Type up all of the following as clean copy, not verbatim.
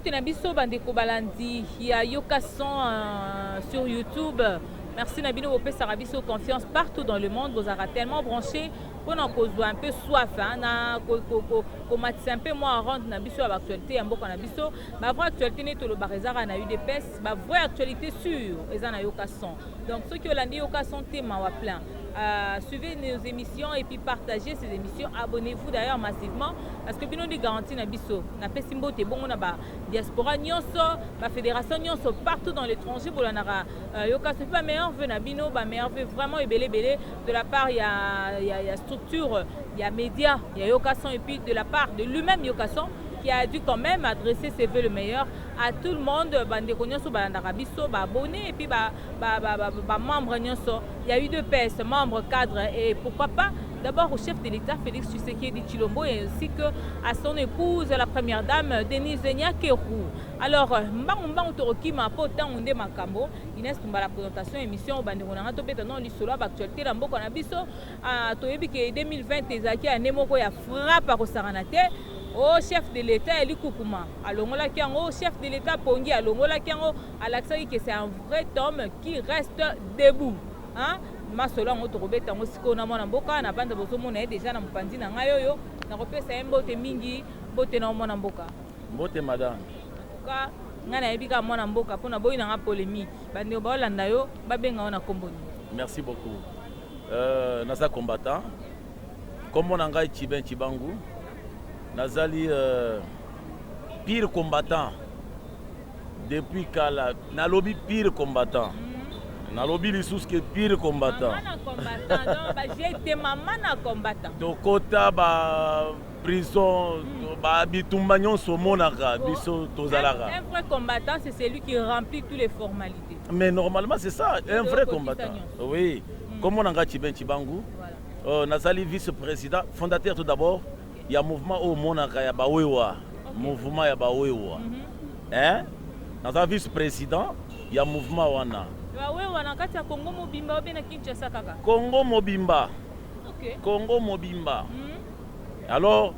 Mbote Nabiso Bandeko Balandi, il y a Yokason sur YouTube. Merci Nabino Bopé Sarabiso, confiance partout dans le monde. Vous avez tellement branché pour nous causer un peu soif. Comme un peu moins rendre Nabiso à l'actualité. Un peu Nabiso. Ma vraie actualité n'est tout le Barézara a eu des pestes. Ma vraie actualité sûre, ils en a Yokason. Donc ceux qui ont dit Yokason, thème à plein. Suivez nos émissions et puis partagez ces émissions. Abonnez-vous d'ailleurs massivement parce que nous avons des garanties Nabiso. Na Pesimbo te bon on a diaspora nyonso, la fédération nyonso partout dans l'étranger pour l'anara. Yokason pas meilleur vœu Nabino, meilleur vœu vraiment belé de la part il y a structure, il y a médias, il y a Yokason et puis de la part de lui-même Yokason qui a dû quand même adresser ses vœux le meilleur à tout le monde, bandeko nyonso balandaka biso, abonnés et puis membres nyonso. Il y a eu deux PS, membres, cadres et pourquoi pas d'abord au chef de l'État Félix Tshisekedi Tshilombo et ainsi que à son épouse la première dame Denise Nyakeru. Alors mbang toroki ma pota onde makambo Inès Tumba la présentation émission bandeko na to beta non lisolo actualité na mboko na biso toyebi ke 2020 ezaki ane moko ya frappe ko saranate. Au chef de l'État, Eli Koukouma. Au chef de l'État, Pongi, Alaksaki, que c'est un vrai homme qui reste debout. Hein? Masola, on te rebête en Osiko, on a mon amboka, on a bande de Bosomo, déjà dans mon pandi, dans Ayoyo, on a repéré c'est un bote mingi, bote dans mon amboka. Bote madame. En tout cas, on a ébika mon amboka pour na boy dans la polémique. Bande au bol andayo, babenga on a comboni. Merci beaucoup. Nasa combattant. Comme on a engagé Chiben Chibangu. Nazali pire combattant depuis Kala. Nalobi pire combattant. Nalobi lisous que pire combattant. J'ai été maman na combattant. Tokota ba prison ba bitumbanyon somonaka biso tozalaka. Un vrai combattant c'est celui qui remplit toutes les formalités. Mais normalement c'est ça, un vrai combattant. Oui. Comme on a engagé Chiben Chibangu. Nazali vice-président, fondateur tout d'abord. Il y a un mouvement au Monaka, il y a Bawewa. Mouvement ya Bawewa. Hein? Dans un vice-président, il y a un mouvement Wana. Bawewa na kati ya Congo Mobimba ou bien na Kinshasa kaka? Congo Mobimba. OK. Congo Mobimba. Alors,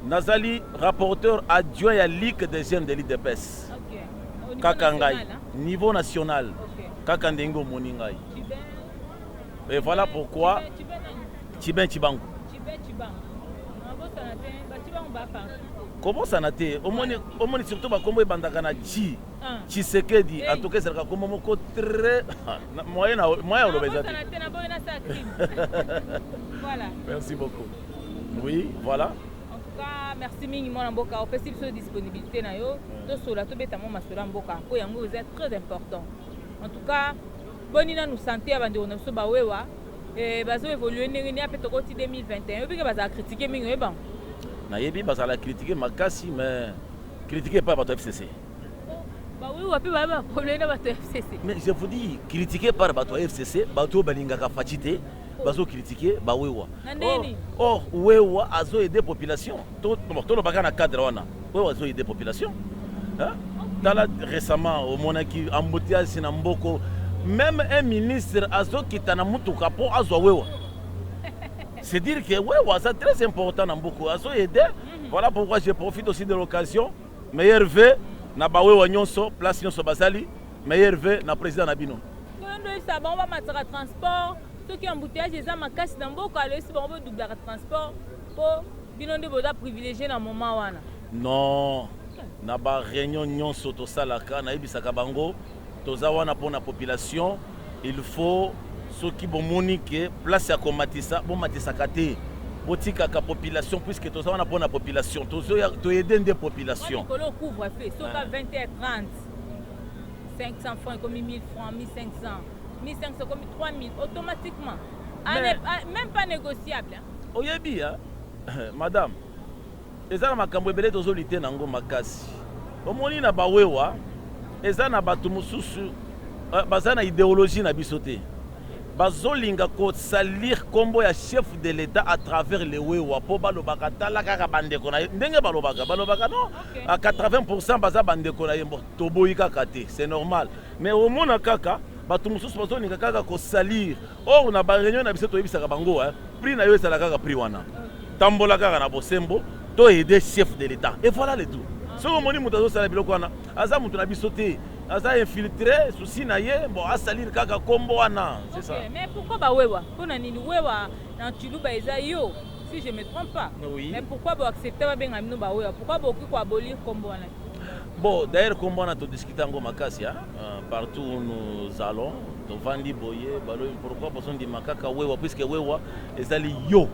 Nazali, rapporteur adjoint à la Ligue des jeunes de l'IDPS. OK. Kakangai. Niveau national. OK. Kakandengo Moningai. Et voilà pourquoi. Chiben Chibangu. Comment ça n'a été? Au moins surtout comment bandakana chi Tshisekedi en tout cas c'est comme moko très moyen voilà. Merci beaucoup. Oui, voilà. En tout cas, merci mingi mon mboka, opesi biso disponibilité na yo. To sola to beta mo masolo mboka. Ko yango vous êtes très important. En tout cas, bonina nous santé abandi on so bawewa et bazo évoluer ndenge a peut-être 2021. Obi ke baza critiquer mingi bon. Nayebi bazala critiquer makasi mais critiquer pas votre FCC. Bah oui, wapi ba problème na votre FCC. Mais je vous dis critiquer par votre FCC, bato balingaka fatité, bazo critiquer ba wewa. Oh, wewa azo aider population. Tout le bagana na cadre wana. Wewa azo aider population. Hein? Récemment au Monaki embouteillage na mboko, même un ministre azo kitana mutuka po azo wewa. C'est dire que ouais, c'est très important dans beaucoup. Voilà pourquoi je profite aussi de l'occasion. Meilleur vœu, na bawe wanyonso, place nyonso bazali. Meilleur vœu, na président Nabino. Ça va, on va mettre le transport. Ceux qui ont embouteillage, ils ont ma casse dans beaucoup. Alors, si on veut doubler le transport, pour bino de boda privilégié dans le moment. Non, na ba réunion nyonso to salaka, na ibisaka bango, to zawana pour la population, il faut. Ceux qui vont moniquer, place à Komatissa, bon Matissa Kate, botika ka population, puisque tout ça on a pour la population, tout aider des populations. Quand on couvre fait, sauf à 20h30, 500 francs comme 1000 francs, 1500, 1500 comme 3000, automatiquement. Même pas négociable. Oh yebi, madame, les gens makambo belé tozolité nango makasi. Omoni na bawewa, eza na batu mususu, bazana idéologie na bisoté. Bazolinga ko salir kombo ya chef de l'État à travers les wewa po balobaka tala kaka bandeko na ndenge balobaka non à 80% baza bandeko na yembo toboyika kate c'est normal mais au mona kaka batu mususu bazolinga kaka ko salir or na ba réunion na biso to yebisaka bango prix na yo esala kaka prix wana tambola kaka na bosembo to aider chef de l'État et voilà le tout so omoni moto azosala biloko wana aza moto na biso te aza infiltré souci na ye bon asalir kaka kombo wana c'est ça. Mais pourquoi ba wewa pona nini wewa na Tshilumba eza yo si je me trompe pas. Oui. Mais pourquoi ba accepter ba benga mino ba wewa pourquoi ba okiko abolir kombo wana. Bon d'ailleurs kombo wana to discuter ngo makasi partout où nous allons to vandi boye balo pourquoi parce qu'on dit makaka wewa puisque wewa ezali yo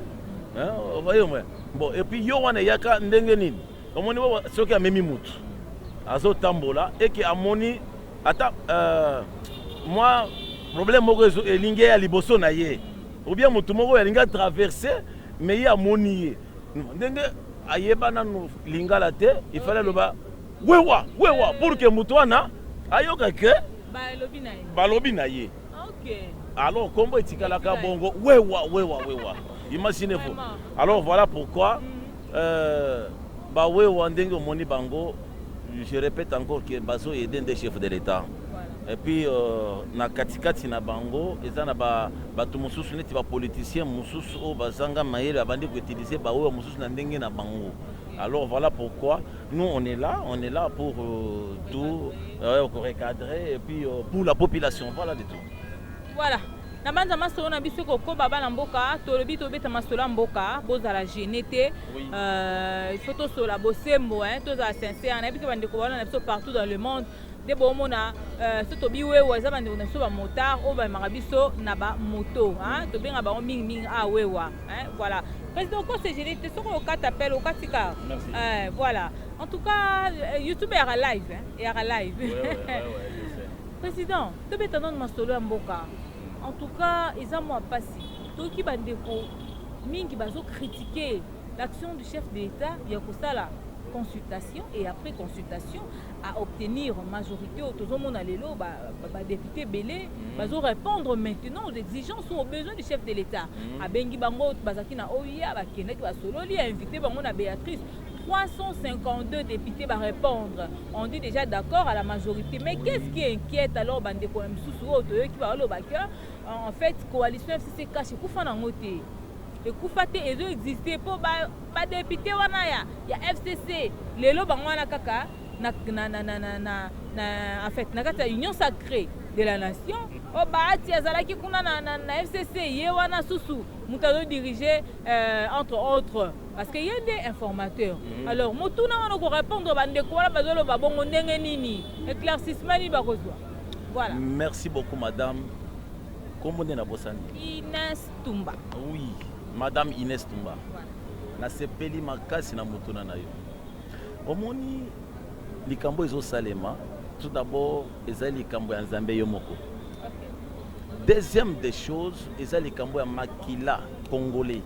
voyez moi bon et puis yo wana yaka ndenge nini omoni wewa soki amemi mutu azo tambola et que amoni ata moi problème moko elingi ya liboso na ye ou bien mutu moko elingi traverser mais ya amoni ye ndenge ayeba nanu lingala te il fallait loba wewa pour que mutu wana ayoka ke balobi na ye. OK. Alors kombo etikalaka bongo wewa imaginez-vous. Alors voilà pourquoi ba wewa ndenge omoni bango je répète encore que bazo aider des chefs de l'État. Voilà. Et puis na katikati na bango eza na bato mususu neti ba politicien mususu o bazanga mayele abandi ko utiliser ba wewa mususu na ndenge na bango. Alors voilà pourquoi nous on est là pour tout recadrer et puis pour la population voilà de tout. Voilà. Na banza masolo na biso ko baba na mboka tolobi to beta masolo mboka bozala genete il faut to sola bosembo to za sincère na bika bande ko bana na biso partout dans le monde de bomona to biwe waza bande na biso ba motard o ba marabiso na ba moto to benga ba mingi wewa voilà. Président ko c'est genete soko o kata appel o katika voilà. En tout cas YouTube est à live et à live. Président to beta non masolo mboka. En tout cas, ils ont passé. Tout qui va mingi bazo critiquer l'action du chef de l'État, il y a pour ça la consultation et après consultation à obtenir majorité au monde alelo député Belé bazo répondre maintenant aux exigences ou aux besoins du chef de l'État. A bengi bango bazaki na oya ba kenek ba sololi a invité bango na Béatrice 352 députés va répondre. On dit déjà d'accord à la majorité. Mais qu'est-ce qui inquiète alors bande ko msusu qui va lo baka en fait coalition FCC cache kufa na ngote. Le kufate ezo exister pour ba député wana ya FCC. Lelo bango na kaka na en fait na kata union sacrée de la nation. O ba ti azalaki kuna na FCC ye wana susu mutado diriger entre autres parce qu'il y a des informateurs. Alors motuna wana ko répondre bande ko wala bazolo ba bongo ndenge nini éclaircissement ni ba kozwa. Voilà. Merci beaucoup madame. Comment on est na bosani? Inès Tumba. Oui, madame Inès Tumba. Voilà. Na sepeli makasi na motuna na yo. Omoni likambo ezo salema. Tout d'abord, ezali likambo ya Nzambe yo moko. Deuxième des choses, ezali likambo ya makila congolais.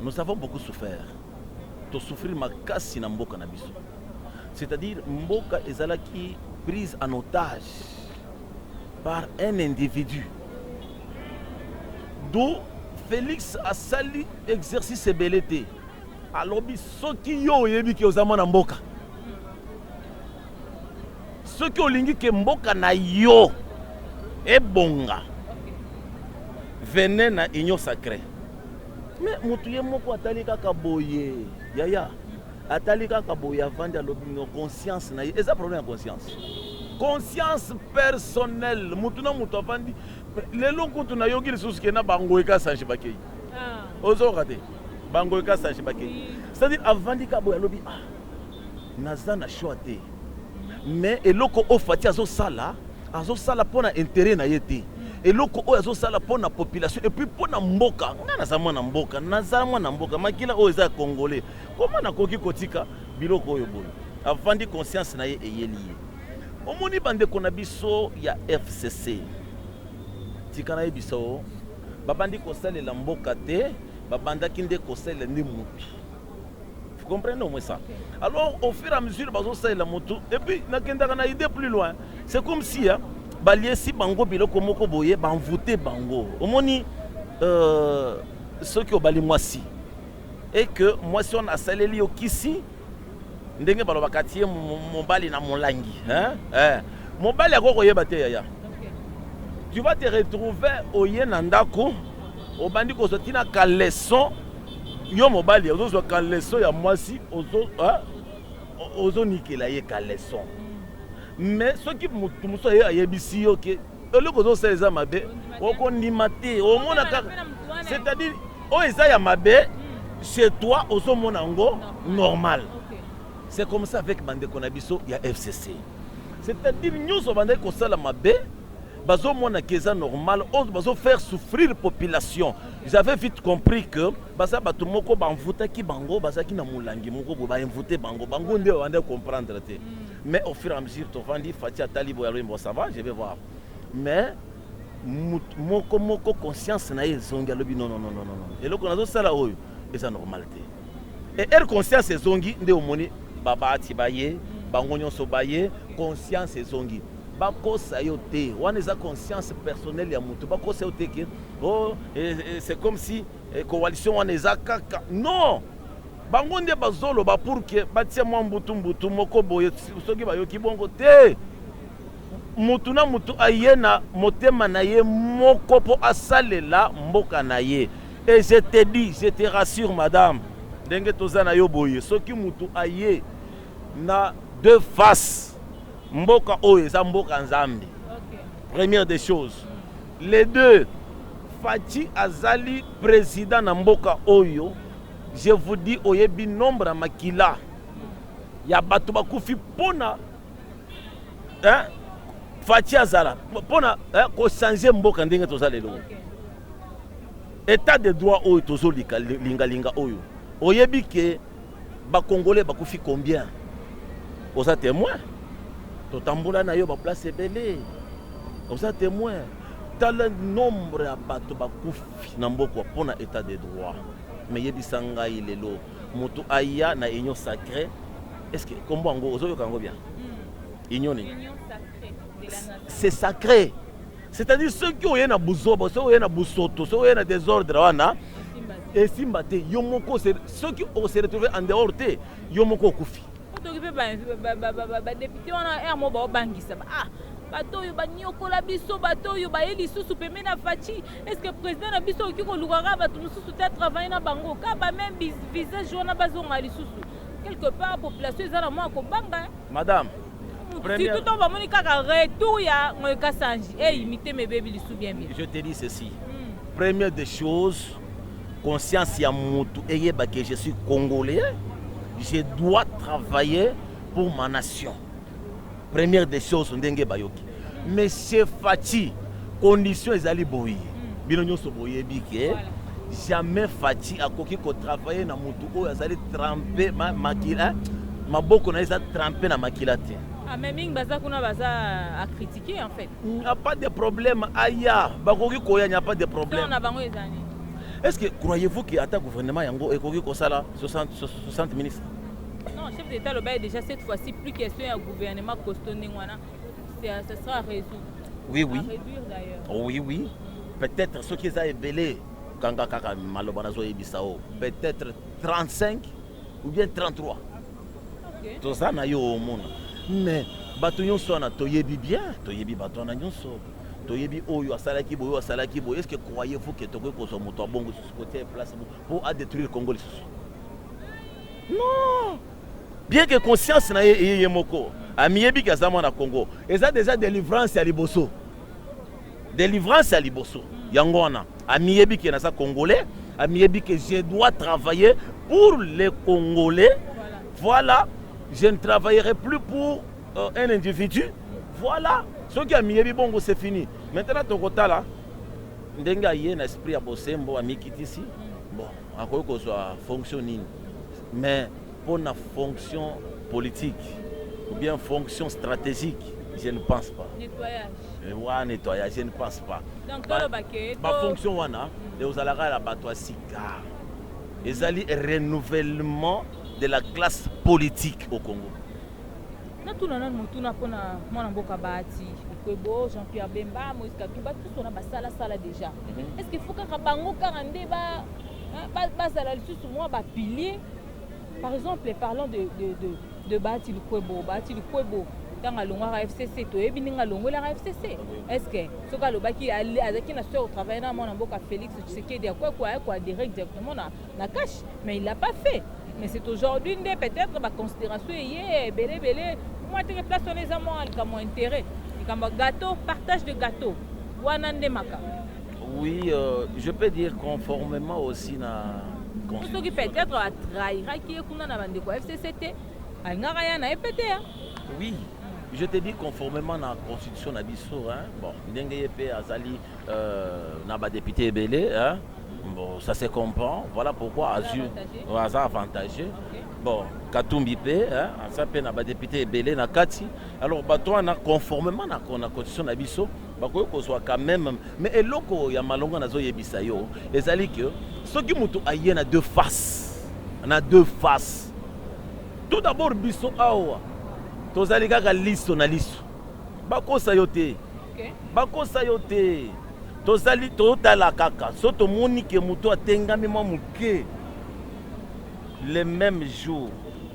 Nous avons beaucoup souffert. To souffrir makasi na mboka na biso. C'est-à-dire mboka ezalaki prise en otage par un individu. D'où Félix a sali exercice belete. Alors soki yo yebi ki ozama na mboka. Soki olingi ke mboka na yo ebonga. Venez na union sacrée. Mais mutuye moko atali kaka boye yaya atali kaka boye avandi alobi conscience na eza problème ya conscience personnelle mutu na mutu avandi lelo kutu na yogi lisusu ke na bango eka sanji bakei ozo kate bango eka sanji bakei c'est-à-dire avandi ka boye alobi naza na choix te mais eloko ofati azo sala pona intérêt na yete. Et loko oyo sala pour la population et puis pour na mboka naza mwana mboka makila oyo eza congolais comment nakoki kotika biloko oyo boyo avandi conscience na ye eyeli ye omoni bande kona biso ya FCC tika na ye biso babandi kosalela mboka te babandaki nde kosalela ndi mutu. Vous comprenez au moins ça? Alors au fur et à mesure bazo salela mutu et puis nakendaka na idée plus loin c'est comme si baliesi bango biloko moko boye banvoute bango omoni ceux qui obali mwasi et que mwasi on a saleli okisi ndenge balo bakatie mobali na molangi mobali akoko yeba te yaya tu vas te retrouver oye na ndako obandi ko sotina ka leçon yo mobali ozo ka leçon ya mwasi ozo ozonikela ye ka leçon. Mais ceux qui muso ayebisi yo ke le kozo seza mabe okondima te omona kaka, c'est-à-dire o eza ya mabe chez toi ozomona ngo normal. C'est comme ça avec bande konabiso ya FCC. C'est-à-dire nyonso bande ko sala mabe bazo mona keza normal, on bazo faire souffrir la population. J'avais vite compris que basa bato moko banvuta ki bango basa ki na mulangi moko bo ba inviter bango bango nde bande comprendre te. Mais au fur et à mesure to vandi Fatia Talibo ya ça va, je vais voir. Mais moko conscience na ezongi lobi non. Et loko nazo sala oyo eza normalité. Et elle conscience ezongi nde omoni baba atibaye bango nyonso baye conscience ezongi. Bakosa yo te wana eza conscience personnelle ya mutu bakosa yo te ke oh c'est comme si coalition wana eza kaka non bango nde bazolo ba pour que batia mwa mbutu moko boye soki bayoki bongo te mutu na mutu aye na motema na ye moko po asalela mboka na ye. Et je te dis, je te rassure madame ndenge toza na yo boye soki mutu aye na deux faces mboka oyo eza mboka nzambe. Première des choses, les deux Fachi azali président na mboka oyo, je vous dis oyebi nombre ya makila ya bato bakufi pona Fachi azala pona ko changer mboka ndenge tozali lelo. État de droit oyo tozolika linga oyo oyebi ke ba congolais bakufi combien? Oza témoin totambola na yo ba place ebele oza témoin tala nombre ya bato bakufi na mboka pona état de droit. Mais yebisa ngai lelo moto aya na union sacrée. Est-ce que kombo ngo ozo yoka ngo bien union sacrée c'est sacré. C'est-à-dire ceux qui ont na buzoba ceux qui ont na busoto ceux qui ont na désordre wana et simbate yomoko ceux qui ont se retrouvé en dehors te yomoko okufi. Député wana ermo ba bangisa bato yo banyokola biso bato yo ba eli susu pembe na Fachi. Est-ce que président na biso ki ko lukaka bato mususu ta travailler na bango ka ba même visage wana bazonga lisusu quelque part population ezala mo ko banga madame si tout on va moni kaka retour ya ngoka sanji imiter mes bébés lisu bien. Je te dis ceci. Première des choses, conscience ya mutu eyeba que je suis congolais. Je dois travailler pour ma nation. Première des choses, ndenge bayoki. Mais chez Fachi, conditions ezali boyi. Bino nyonso boye bike. Jamais Fachi akoki ko travailler na mutu oyo azali tremper makila. Maboko na eza tremper na makila te. Mais ming baza kuna baza à critiquer en fait. Il n'y a pas de problème. Aya, bakoki koya, il n'y a pas de problème. On a bango ezani. Est-ce que croyez-vous qu'il y a un gouvernement yango ekoki kosala 60 ministres? Non, chef d'État le bail déjà cette fois-ci plus question un gouvernement costaud ningwana. Ça sera à résoudre. Oui. À réduire d'ailleurs. Oui. Peut-être ceux qui ont belé kanga kaka malobanazo ebisao. Peut-être 35 ou bien 33. OK. Tout ça na yo au monde. Mais bato nyonso na toyebi bien, toyebi bato na nyonso. Toyebi oyo asalaki boyo asalaki boyo. Est-ce que croyez-vous que tokoki ko so moto bongo sur côté place pour détruire le Congo? Non. Bien que conscience na ye moko, amiyebi kazama na Congo. Eza déjà délivrance à liboso. Délivrance à liboso. Yangona. Amiyebi que na sa congolais, amiyebi que je dois travailler pour les Congolais. Voilà. Je ne travaillerai plus pour un individu. Voilà. Ce qui a mis bongo, c'est fini. Maintenant, ton côté là, ndenga yé na esprit à bosser, mbo a mis ici. Bon, à quoi que soit fonctionning. Mais pour la fonction politique ou bien fonction stratégique, je ne pense pas. Nettoyage. Ouais, nettoyage, je ne pense pas. Donc, ma fonction wana, et aux alara la bateau sika. Les alliés renouvellement de la classe politique au Congo. Na tout nana mutuna pona mwana mboka Bahati Lukwebo Jean-Pierre Bemba Moïse Katumba tout on a basala sala déjà. Est-ce qu'il faut que bango karande ba sala lisusu moi ba pilier par exemple parlons de Bahati Lukwebo tanga longwa FCC to yebi ninga longola FCC. Est-ce que ce que lobaki azaki na sur travailler na mon mboka Félix Tshisekedi quoi direct directement na cash mais il l'a pas fait. Mais c'est aujourd'hui peut-être ma considération est belé moi te place les amants comme intérêt comme gâteau partage de gâteau wanande maka. Oui, je peux dire conformément aussi na ce qui peut-être à trahir qui est kuna na bande ko FCCT alngara ya na EPT. Oui. Je te dis conformément à la constitution de biso, hein, bon, ndenge azali na ba député belé, hein, bon, ça se comprend. Voilà pourquoi Azur a avantagé. Okay. Bon, Katumbi pe, hein, ça pe na ba député belé na kati. Alors bato na conformément à la constitution de biso, bako ko soit quand même, mais eloko ya malonga nazo yebisa yo, ezali que ceux qui mutu aye na deux faces, na deux faces. Tout d'abord biso awa. Tozali kaka listo na listo bakosa yo te bakosa yo te tozali totala kaka so tomoni ke moto atengami mwa moke les mêmes jours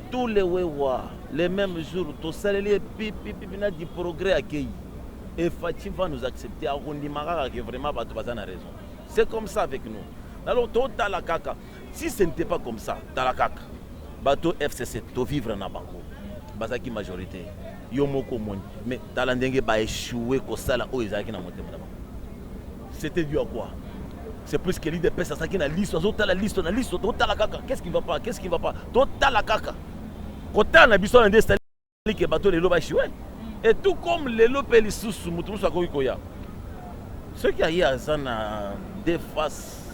tous les wewa les mêmes jours tosaleli pipi na di progrès accueilli et Fatim va nous accepter à rondimaka que vraiment bato baza na raison. C'est comme ça avec nous. Alors totala kaka si ce n'était pas comme ça tala kaka bato FCC to vivre na bango bazaki majorité yo moko moni mais talendenge ba échouer ko sala o ezaki na motema d'abord. C'était dû à quoi? C'est plus que l'idée de ça qui na liste zo tala liste na liste to tala kaka qu'est-ce qui va pas to tala kaka kota na biso na ndestali que bato lelo ba échouer et tout comme lelo peli susu mutu musu ko ikoya ce qui a eu à ça na des faces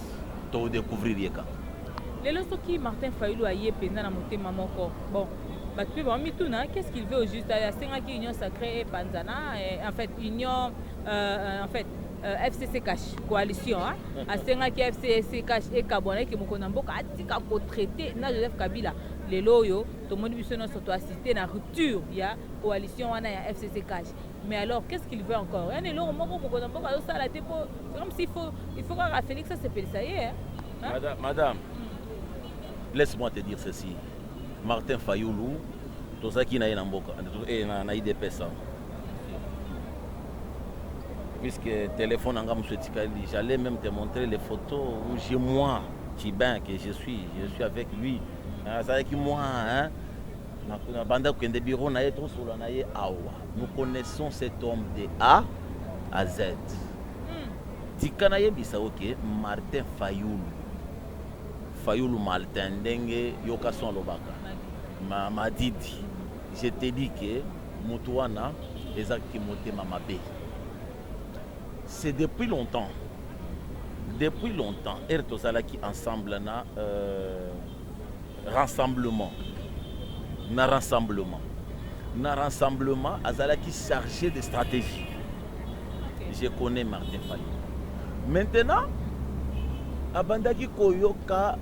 to découvrir yeka lelo soki Martin Fayulu aye penda na motema moko bon. Qu'est-ce qu'il veut au juste? Il union sacrée et Panzana, en fait, union, FCC Cash, coalition. À FCC Cash et Kabone qui m'ont a traité na Joseph Kabila. Les loyaux, tout le monde veut se assister à la rupture. Il y a coalition, il y a FCC Cash. Mais alors, qu'est-ce qu'il veut encore? C'est comme s'il faut à Félix, ça c'est ça y est. Madame, laisse-moi te dire ceci. Martin Fayulu, tout ça qui n'a pas na IDPS. Puisque téléphone j'allais même te montrer les photos où j'ai moi, Tibin, que je suis avec lui. C'est avec moi, hein. Nous connaissons cet homme de A à Z. Tikanaye Bissaoke, Martin Fayulu. Fayulu Martin, Dengue, Yokason Lobaka. Ma Didi, je te dis que Moutouana, exactement Mamabe. C'est depuis longtemps. Depuis longtemps, Ertosala qui ensemble na rassemblement. Na rassemblement, Azala qui chargé de stratégie. Je connais Martin Fayulu. Maintenant, Abandaki Koyoka,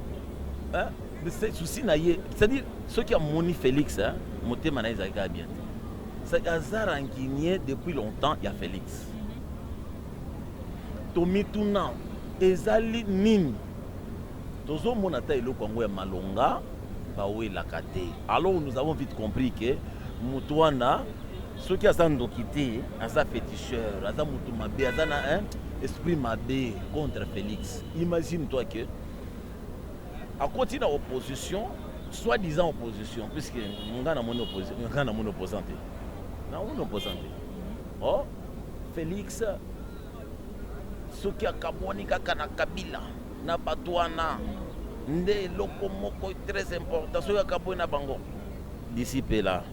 c'est-à-dire ceux qui ont moni Félix, Motema na Isaïka bien. C'est Azar Anguigné depuis longtemps, il y a Félix. Tomi Tuna, Ezali Nini. Tozo Monata et le Congo est Malonga, Baoué Lakate. Alors nous avons vite compris que Moutouana, ceux qui ont quitté, Aza féticheur, Aza Moutoumabé, Aza un esprit Mabé contre Félix. Imagine-toi que, à côté de l'opposition, soi-disant opposition, puisque on a mon opposant. Oh, Félix, ce qui a Kaboni Kakana Kabila, na Batouana, Nde Lokomoko très important, ce qui a Kaboni na Bango. D'ici là.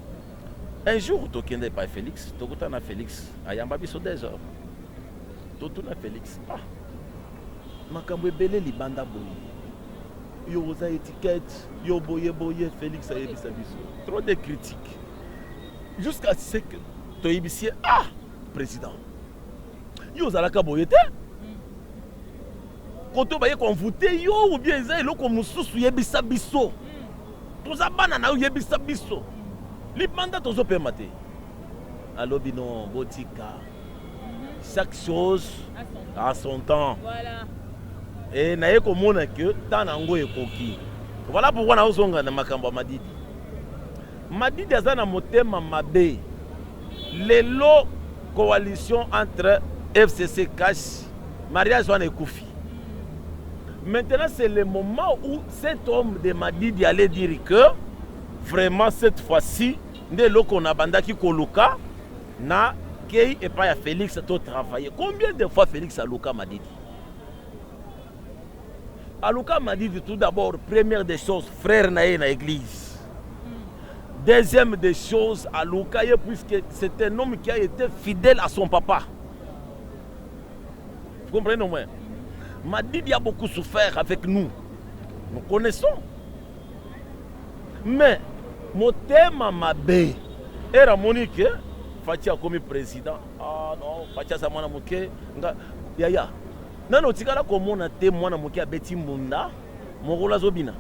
Un jour, tu n'as pas Félix, tu as Félix, Ayamba Biso 2 heures. Tu as Félix. Ah, Makambo Belé Libanda Boyi. Yo oza étiquette, yo boye Félix a yebisa biso. Trop de critiques. Jusqu'à ce que tu yebisier, ah, président. Yo zalaka boye te. Quand on va convoter yo ou bien ça eloko mususu yebisa biso. Toza bana na yebisa biso. Libanda tozo permate. Alobi non botika. Chaque chose à son temps. Voilà. Et naye komona que tanango ekoki. Voilà pourquoi na ozonga na makambo Madidi. Madidi azana motema mabe. les lots coalition entre FCC Cash, mariage est Koufi. Maintenant, c'est le moment où cet homme de Madidi allait dire que vraiment cette fois-ci, dès qu'on a bandaki Koluka, na Kei et pas Félix a travaillé. Combien de fois Félix a Luka Madidi? Aluka Madidi, tout d'abord, première des choses, frère naé na église. Deuxième des choses, Aluka, puisque c'est un homme qui a été fidèle à son papa. Vous comprenez au moins? Madidi a beaucoup souffert avec nous. Nous connaissons. Mais, mon thème m'a bé. Et Monique, Fatia comme président. Ah non, Fatia sa mwana muke. Yaya. Nano tikala komona te mwana muke abeti mbunda. Morola zobina.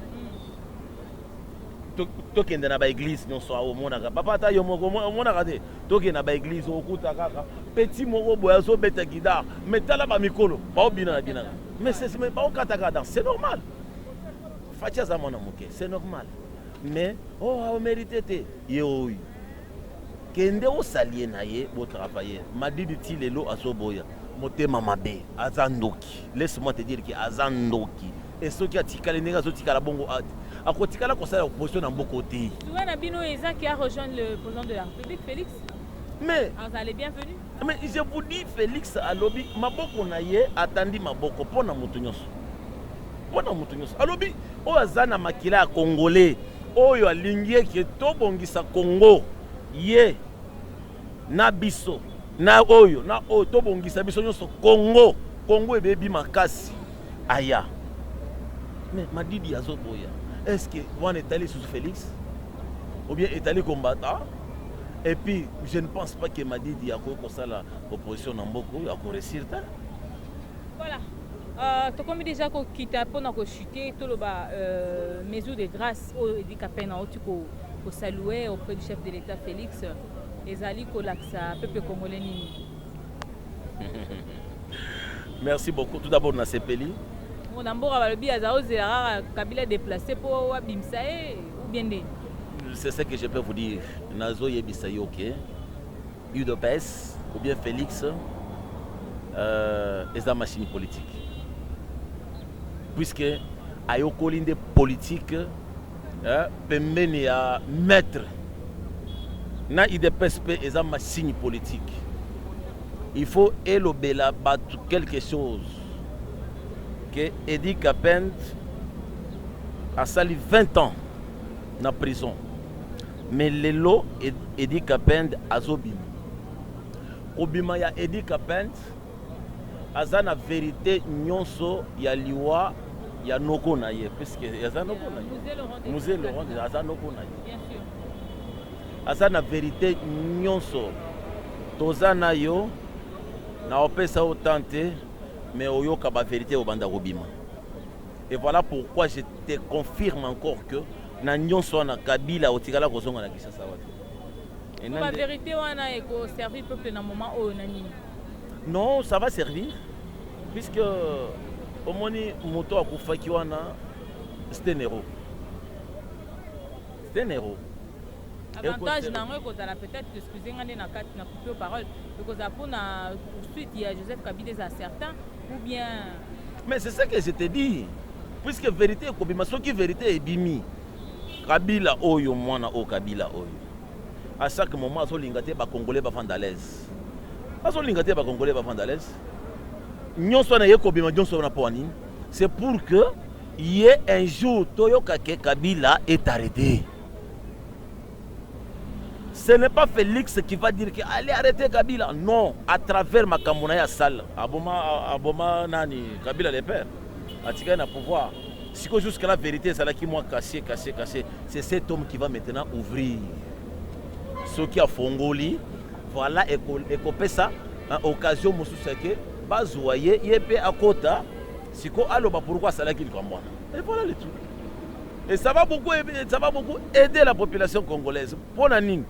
Tokende na ba église nyonso awo mona ka. Papa ta yo mona ka te. Tokende na ba église okuta kaka. Petit moko boya zo beta guitare. Metala ba mikolo. Ba obina na bina. Mais c'est pas au kataka, c'est normal. Fatia za mwana muke, c'est normal. Mais oh mérité te. Yo. Kende o salier na ye bo travailler. Madidi ti lelo azoboya. Motema mabe azandoki. Laisse-moi te dire que azandoki. Et ce qui a tikala nenga zo tikala bongo a kotikala ko sala opposition na mboko te. Souvent Nabino Eza qui a rejoint le président de la République Félix. Mais vous allez bienvenue. Mais je vous dis Félix alobi maboko na ye atandi maboko pona mutu nyonso. Pona mutu nyonso. Alobi o azana makila ya congolais. Oyo alingie ke tobongisa Congo. Ye na biso na oyo na oyo tobongisa biso nyonso Congo. Congo ebebi makasi. Aya. Mais Madidi azoboya. Est-ce que on est allé sous Félix? Ou bien est allé combattre? Et puis, je ne pense pas que Madidi a ça la opposition Namboko a réussir. Voilà. Tu as déjà quitté pour nous chuter tout le bas mesure de grâce au Dicapena au saluer auprès du chef de l'État Félix Ezali Kolaksa peuple congolais. Merci beaucoup. Tout d'abord, na CPLI. Mon amour a le billet à Kabila déplacé pour Abimsae ou bien des. C'est ce que je peux vous dire. Nazo Yebisayo, ok. UDPS ou bien Félix, et la machine politique. Puisque Ayoko des politiques, pembeni à maître. Na UDPS et la machine politique. Il faut élobela battre quelque chose que Edi Kapend a sali 20 ans en prison. Mais lelo Edi Kapend azobim. Obima ya Edi Kapend azana vérité nyonso ya liwa ya noko na ye puisque azana noko na ye. Musée Laurent azana noko na ye. Bien sûr. Azana vérité nyonso tozana yo na opesa otante mais oyoka ba vérité au banda obima. Et voilà pourquoi je te confirme encore que na nyonso na Kabila otikala kozonga na Kinshasa wate. Et la vérité wana eko servir peuple na moment o nani. Non, ça va servir puisque au moni moto akufaki wana c'était un héros. C'était un héros. Avantage na ngo kozala peut-être excusez ngane na kati na couper parole because apona poursuite il y a Joseph Kabila à certains ou bien. Mais c'est ça que je te dis. Puisque vérité kobima soki vérité ebimi. Kabila oyo mwana o Kabila oyo. À chaque moment azolingate ba congolais ba vandalaise. Azolingate ba congolais ba vandalaise. Nyonso na yekobima nyonso na poani. C'est pour que y ait un jour toyoka ke Kabila est arrêté. Ce n'est pas Félix qui va dire que allez arrêter Kabila. Non, à travers ma Makamuna Salle. Aboma nani Kabila le père. Atika na pouvoir. Si jusqu'à la vérité, c'est là qui moi caché. C'est cet homme qui va maintenant ouvrir. Ce qui a Fongoli, voilà, et ça, occasion, Moussoussake, Bazouaye, Yépé à Kota, si quoi, alors pourquoi ça là qu'il comme moi. Et voilà le tout. Et ça va beaucoup aider la population congolaise. Pour l'année,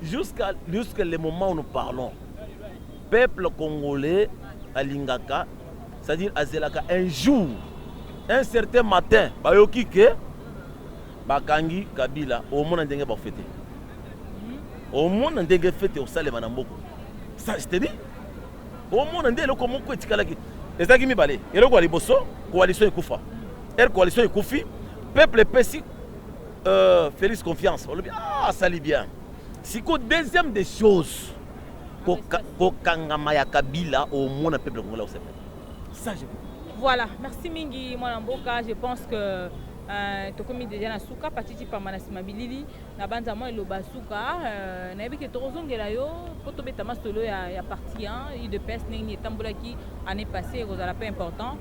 jusqu'à le moment où nous parlons, peuple congolais à Lingaka, c'est-à-dire à Zelaka, un jour, un certain matin, Bayoki ke Bakangi Kabila au monde ndenge ba fêter. au monde on dégue fait au salé manamboko ça je te dis au monde on dégue comme ko etikala ki ezaki mi balé et le ko liboso coalition ekufa coalition ekufi peuple pesi Félix confiance ah ça lit bien si ko deuxième des choses ko kangama ya Kabila au monde peuple congolais ça je voilà merci mingi mwana mboka je pense que tokomi déjà na suka patiti pa manasima bilili na banza mo eloba suka na yebi ke tozongela yo poto beta masolo ya parti UDPS nini etambolaki année passée rozala pas important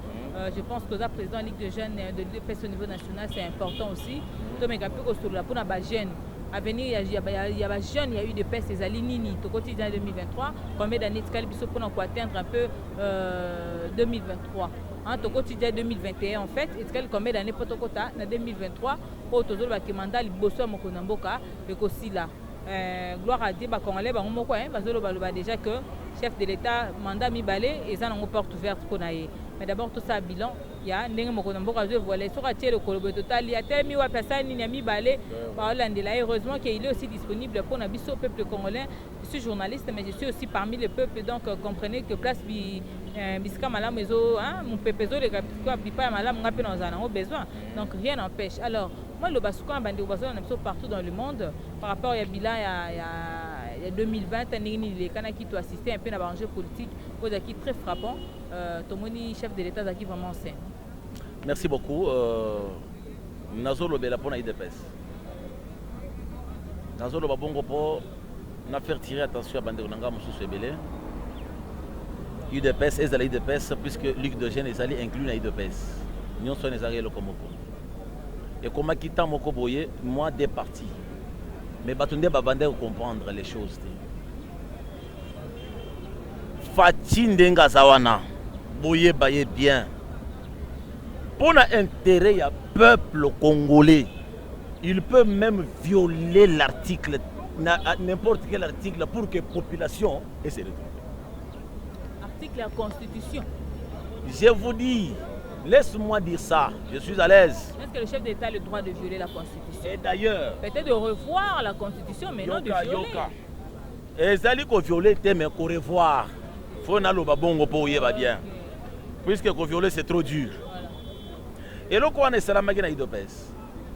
je pense que la président Ligue de jeunes de l'UDPS au niveau national c'est important aussi to meka pe ko solo pour na ba jeune à venir il y a ba jeune il y a eu des peste les alinini to quotidien 2023 combien d'années de biso pour atteindre un peu 2023 hein to quotidien 2021 en fait et combien d'années pour kota na 2023 au tozo ba kemanda liboso moko na mboka et aussi là gloire à Dieu ba congolais ba moko bazolo ba déjà que chef de l'état mandat mibale et ça n'ont porte ouverte pour naie mais d'abord tout ça bilan il y a ndenge moko na mboka zo voler sur atier le kolobo total il y a tellement wa personne ni mibale ba holandela heureusement qu'il est aussi disponible pour na biso peuple congolais. Je suis journaliste mais je suis aussi parmi le peuple donc comprenez que place bisika malam ezo mon pepezo le kapiko bipa malam ngape na zana au besoin donc rien n'empêche alors moi le basuka bandi bazo na biso partout dans le monde par rapport à bilan il y a 2020 les canaux qui doivent assister un peu à l'enjeu politique qui très frappant Tomoni chef de l'état qui vraiment sain. Merci beaucoup Nazolo bela pour UDPS Nazolo babongo pour na faire tirer attention à bande nanga mususu ebele UDPS et la UDPS puisque Ligue de jeunes est allé inclure la UDPS nous sommes les arrêts lokomoko et comment quitter moko boye moi des partis mais batunde babande comprendre les choses Fati ndenga zawana boye baye bien pour l'intérêt du peuple congolais il peut même violer l'article n'importe quel article pour que la population ait ses retrouver. Article de la Constitution. Je vous dis, laisse-moi dire ça, je suis à l'aise. Est-ce que le chef d'État a le droit de violer la Constitution? Et d'ailleurs... Peut-être de revoir la Constitution, mais non de violer. Et Zali ko violer, mais ko revoir. Faut na lo babongo po yeba bien. Puisque ko violer c'est trop dur. Voilà. Et là quoi on est salamagi na UDPS.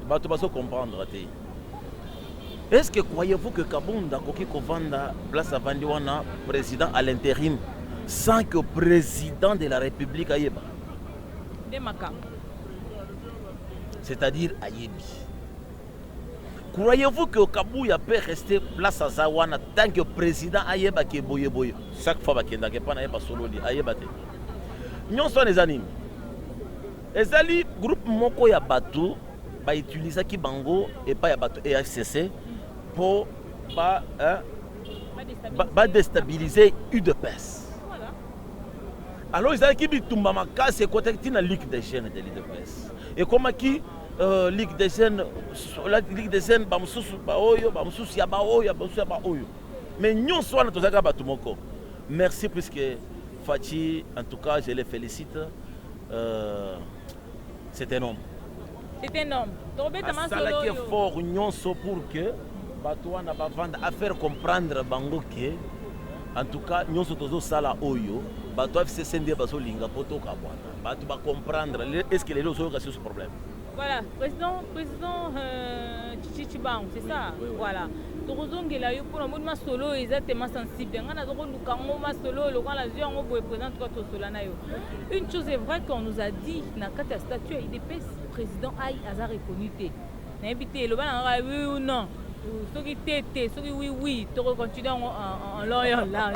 Ba to baso comprendre té. Est-ce que croyez-vous que Kabunda koki kovanda place à Vandiwana président à l'intérim sans que le président de la République ayeba? C'est-à-dire Ayebi. Croyez-vous que Kabouya peut rester place à Zawana tant que le président Ayeba qui est boye boye? Chaque fois qu'il n'y a pas de solo, Ayeba. Nous sommes les animes. Les alliés, groupe Moko ya Batou, va utiliser Kibango et pas ya Batou et HCC pour déstabiliser UDPS. Alors, ils ont dit que c'est côté la Ligue des jeunes de l'UDPS. Et comment qui Ligue des jeunes, la Ligue des jeunes, mais nous sommes tous les Batumoko. Merci puisque Fati, en tout cas, je les félicite. C'est un homme. C'est un homme. C'est un fort pour que Batouana va vendre à faire comprendre Bango que, en tout cas, nous sommes tous sala oyo. Batou FCC ndé baso linga poto kabwana. Batou va comprendre. Est-ce que les autres ont ce problème? Voilà, président Chichibango, c'est ça. Oui, oui. Voilà. Torozongela yo pour le monde masolo exactement sensible. Ngana zoko lukango masolo le quand la vie on peut présenter quoi solana yo. Une chose est vraie qu'on nous a dit na kata statut IDPS président Aïe Azar reconnu té. Na invité le bana oui ou non. Ceux qui tété, ceux qui oui, tu continues en loyal là.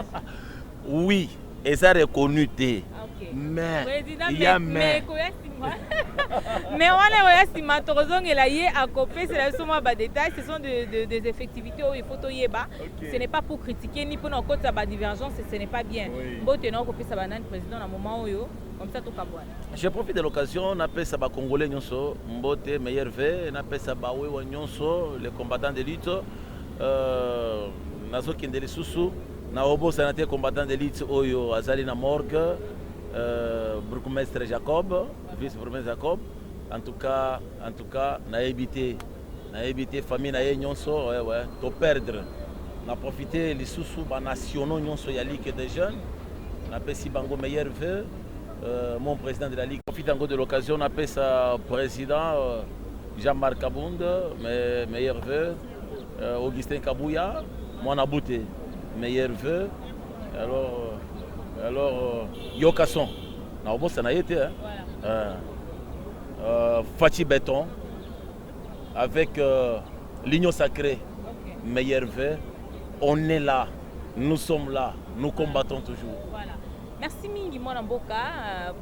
Oui, et ça reconnu té. Mais il y a mais mais on a Torozongela yé à copier c'est la somme bas détails, ce sont des effectivités où il faut to yeba. Ce n'est pas pour critiquer ni pour nos côté ça divergence, ce n'est pas bien. Bon tenant copier ça banane président à moment où comme ça tout kabouane. Je profite de l'occasion, on appelle ça ba congolais nyonso, mbote meilleur vœu, on appelle ça ba wewa nyonso, les combattants de lutte nazo kindeli susu na obo sanate combattant de lutte oyo azali na morgue. Bourgmestre Jacob, vice-bourgmestre Jacob, en tout cas, na évité famille na nyonso, ouais, to perdre On a profité les sous-sous nationaux nyonso ya Ligue des jeunes. On a payé bango meilleur vœu. Mon président de la Ligue profite encore de l'occasion. On a payé sa président Jean-Marc Kabound, meilleur vœu. Augustin Kabouya, moi Nabouté, meilleur vœu. Alors Yokasson. Non, ça n'a été. Hein. Fatih Béton avec l'Union Sacrée, meilleur vœu. On est là, nous sommes là, nous combattons toujours. Voilà. Merci Mingi Mwanamboka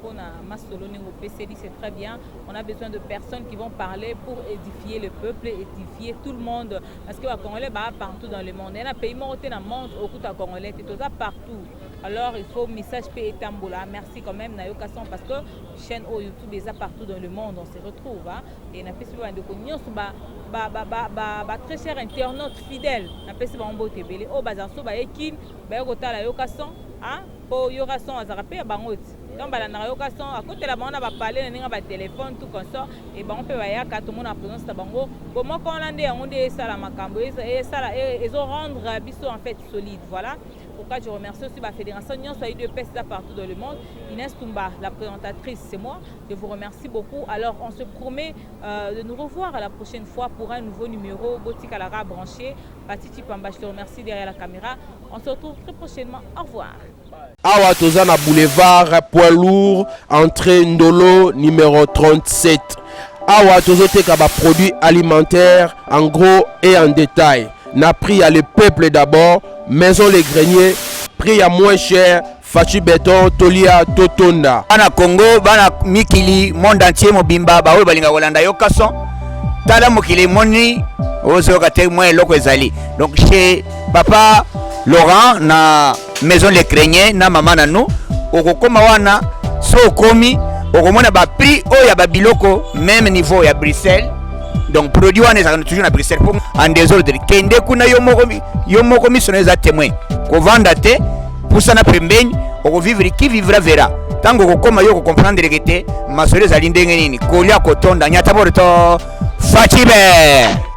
pour ma solo PCD, c'est très bien. On a besoin de personnes qui vont parler pour édifier le peuple, édifier tout le monde. Parce que les Congolais partout dans le monde. Il y a un pays qui est dans le monde, au coup de Congolais, c'est partout. Alors il faut message P et Tambola. Merci quand même Nayoka Son parce que chaîne au YouTube est partout dans le monde, on se retrouve. Hein? Et on a besoin de connaître très chers internautes fidèles. On a besoin de TV. Oh bazanso ba ekin ba yokota la Yoka Son. Hein? Pour Yoka Son azarape bangot. Donc la Yoka Son à côté la bande va parler na ba téléphone tout comme ça et on peut voir ka tout le monde en présence de bango. Comment qu'on landé on dit ça la makambo et ça ils ont rendre biso en fait solide. Voilà. Pourquoi je remercie aussi la Fédération Nyon Soyez de PESA partout dans le monde. Inès Toumba, la présentatrice, c'est moi. Je vous remercie beaucoup. Alors, on se promet de nous revoir la prochaine fois pour un nouveau numéro. Boutique à la rat branché. Patiti Pamba, je te remercie derrière la caméra. On se retrouve très prochainement. Au revoir. Awa Tozana Boulevard, poids lourd, entrée Ndolo, numéro 37. Awa Tozote Kaba, produits alimentaires en gros et en détail. N'a pris à le peuple d'abord. Maison les greniers, prix à moins cher, Fatih Béton, Tolia, Totonda. Bana Congo, bana Mikili, monde entier, Mobimba, Baoui Balinga Wolanda Yokason, Tada Mokili Moni, Ozo Kate Moins Loko Ezali. Donc chez papa Laurent, na Maison les greniers, na maman na nous, Okokoma wana, so komi, Okomona ba prix, Oya Babiloko, même niveau ya Bruxelles. Donc produit on est toujours à Bruxelles pour en désordre. Kende kuna yomoko missionnaire témoin. Ko vanda te pour ça na pembeni, ko vivre qui vivra verra. Tango ko koma yo ko comprendre que te masole za lindenge nini. Kolia ko tonda nyata borto Fatih Bé.